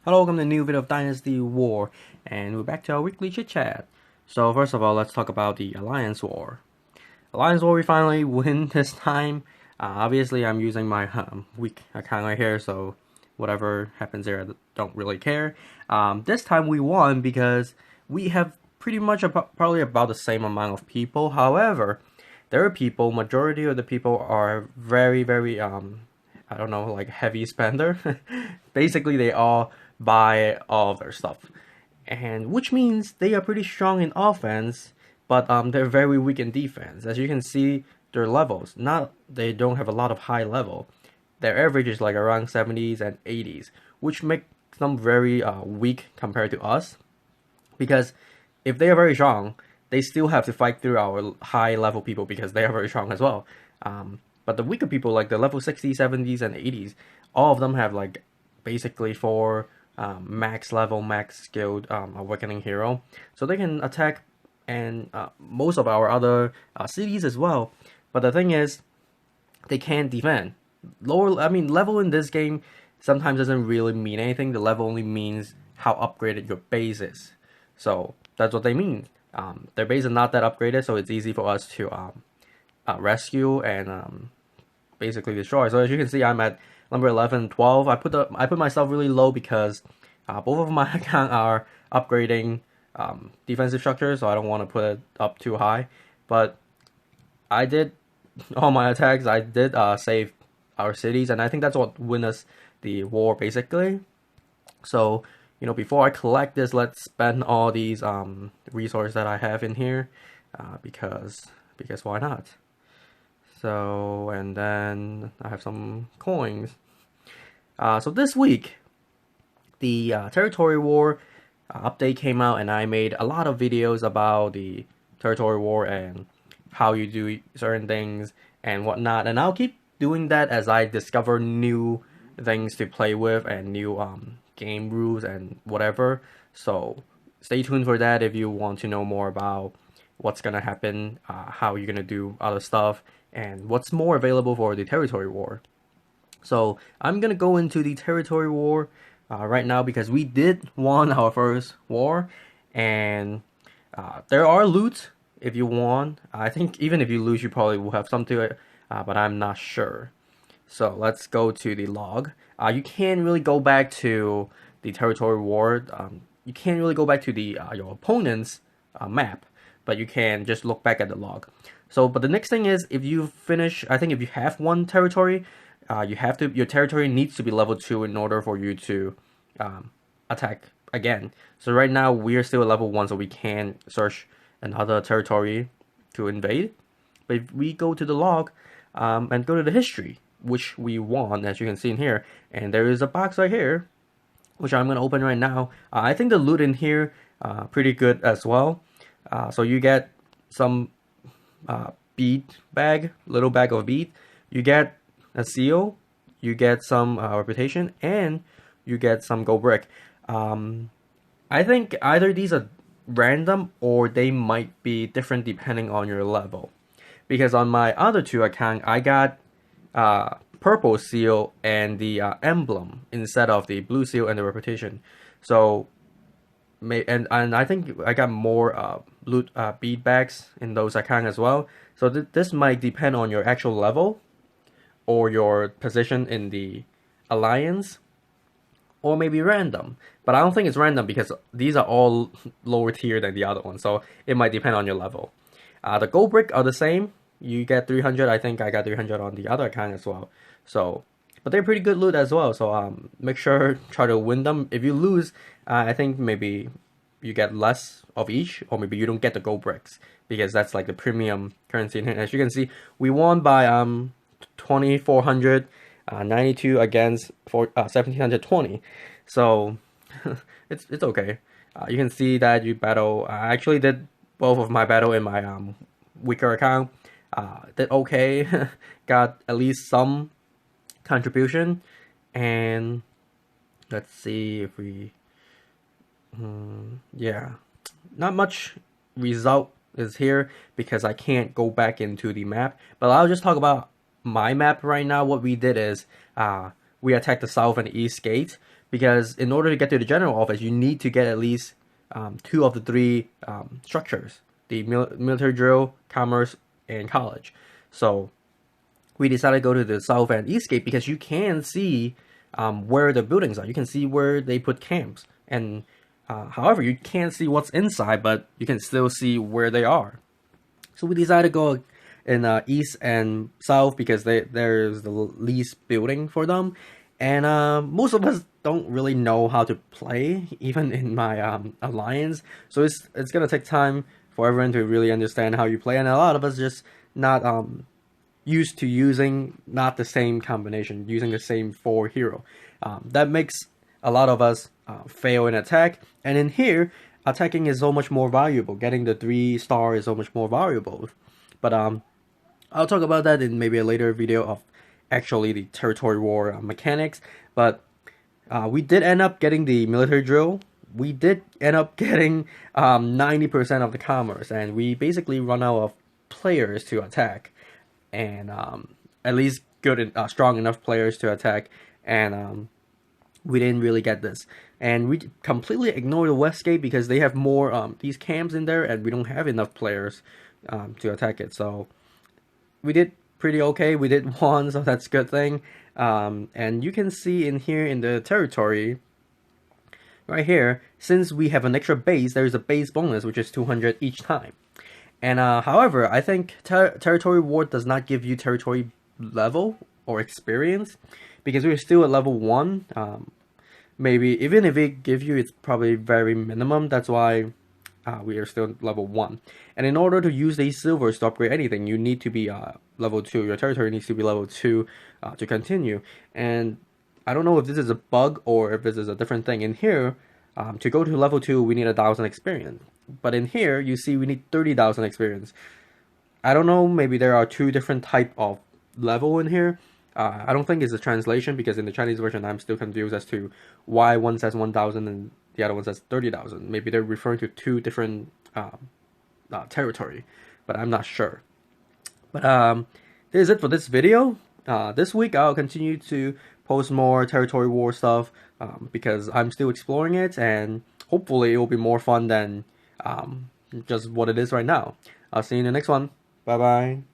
Hello, welcome to a new video of Dynasty War, and we're back to our weekly chit chat. So first of all, let's talk about the Alliance War. Alliance War, we finally win this time. Obviously, I'm using my weak account right here, so whatever happens there, I don't really care. This time we won because we have pretty much probably about the same amount of people. However, there are people, majority of the people are very, I don't know, like heavy spender. Basically, they all buy all of their stuff, and which means they are pretty strong in offense, but they're very weak in defense. As you can see, their levels, not they don't have a lot of high level. Their average is like around 70s and 80s, which make them very weak compared to us. Because if they are very strong, they still have to fight through our high level people because they are very strong as well. But the weaker people, like the level 60s, 70s, and 80s, all of them have like basically 4 max level, max skilled awakening hero, so they can attack and most of our other cities as well. But the thing is, they can't defend. Level in this game sometimes doesn't really mean anything. The level only means how upgraded your base is. So that's what they mean. Their base is not that upgraded, so it's easy for us to rescue and basically destroy. So as you can see, I'm at number 11, 12. I put myself really low because both of my account are upgrading defensive structures, so I don't want to put it up too high. But I did all my attacks. I did save our cities, and I think that's what win us the war basically. So before I collect this, let's spend all these resources that I have in here because why not? So, and then I have some coins. So this week, the territory war update came out, and I made a lot of videos about the territory war and how you do certain things and whatnot. And I'll keep doing that as I discover new things to play with and new game rules and whatever. So stay tuned for that if you want to know more about what's gonna happen, how you're gonna do other stuff, and what's more available for the territory war. So I'm gonna go into the territory war right now because we did won our first war, and there are loot if you won. I think even if you lose, you probably will have some to it, but I'm not sure. So let's go to the log. You can't really go back to the territory war. You can't really go back to the your opponent's map, but you can just look back at the log. So, but the next thing is, if you finish, I think if you have one territory, your territory needs to be level 2 in order for you to attack again. So right now we are still at level 1, so we can search another territory to invade. But if we go to the log and go to the history, which we won, as you can see in here, and there is a box right here, which I'm gonna open right now. I think the loot in here pretty good as well. So you get some bead bag, little bag of bead. You get a seal. You get some reputation, and you get some gold brick. I think either these are random or they might be different depending on your level. Because on my other 2 accounts, I got purple seal and the emblem instead of the blue seal and the reputation. So and I think I got more loot bead bags in those accounts as well. So this might depend on your actual level or your position in the alliance, or maybe random. But I don't think it's random because these are all lower tier than the other one, so it might depend on your level. The gold brick are the same. You get 300. I think I got 300 on the other account as well. So, but they're pretty good loot as well. So make sure try to win them. If you lose, I think maybe you get less of each, or maybe you don't get the gold bricks because that's like the premium currency. And as you can see, we won by 2,492 against 1,720. So it's okay. You can see that you battle. I actually did both of my battle in my weaker account. Did okay. Got at least some contribution, and let's see if we yeah, not much result is here because I can't go back into the map, but I'll just talk about my map right now. What we did is we attacked the south and east gate because in order to get to the general office, you need to get at least two of the three structures: the military drill, commerce, and college. So we decided to go to the south and east gate because you can see where the buildings are. You can see where they put camps, and however, you can't see what's inside, but you can still see where they are. So we decided to go in east and south because there's the least building for them, and most of us don't really know how to play, even in my alliance. So it's gonna take time for everyone to really understand how you play, and a lot of us just not used to using not the same combination, using the same 4 hero. That makes a lot of us fail in attack, and in here, attacking is so much more valuable. Getting the 3 star is so much more valuable. But I'll talk about that in maybe a later video of actually the territory war mechanics. But we did end up getting the military drill. We did end up getting 90% of the commerce, and we basically run out of players to attack, and at least good, strong enough players to attack, and we didn't really get this. And we completely ignore the west gate because they have more these camps in there, and we don't have enough players to attack it. So we did pretty okay. We did one, so that's a good thing. And you can see in here in the territory, right here, since we have an extra base, there's a base bonus, which is 200 each time. And however, I think territory war does not give you territory level or experience, because we're still at level 1. Maybe even if it gives you, it's probably very minimum. That's why we are still level 1. And in order to use these silvers to upgrade anything, you need to be level 2. Your territory needs to be level 2 to continue. And I don't know if this is a bug or if this is a different thing. In here, to go to level 2, we need 1,000 experience. But in here, you see we need 30,000 experience. I don't know, maybe there are 2 different type of level in here. I don't think it's a translation, because in the Chinese version, I'm still confused as to why one says 1,000 and the other one says 30,000. Maybe they're referring to 2 different territory, but I'm not sure. But this is it for this video. This week, I'll continue to post more territory war stuff because I'm still exploring it, and hopefully it will be more fun than just what it is right now. I'll see you in the next one. Bye bye.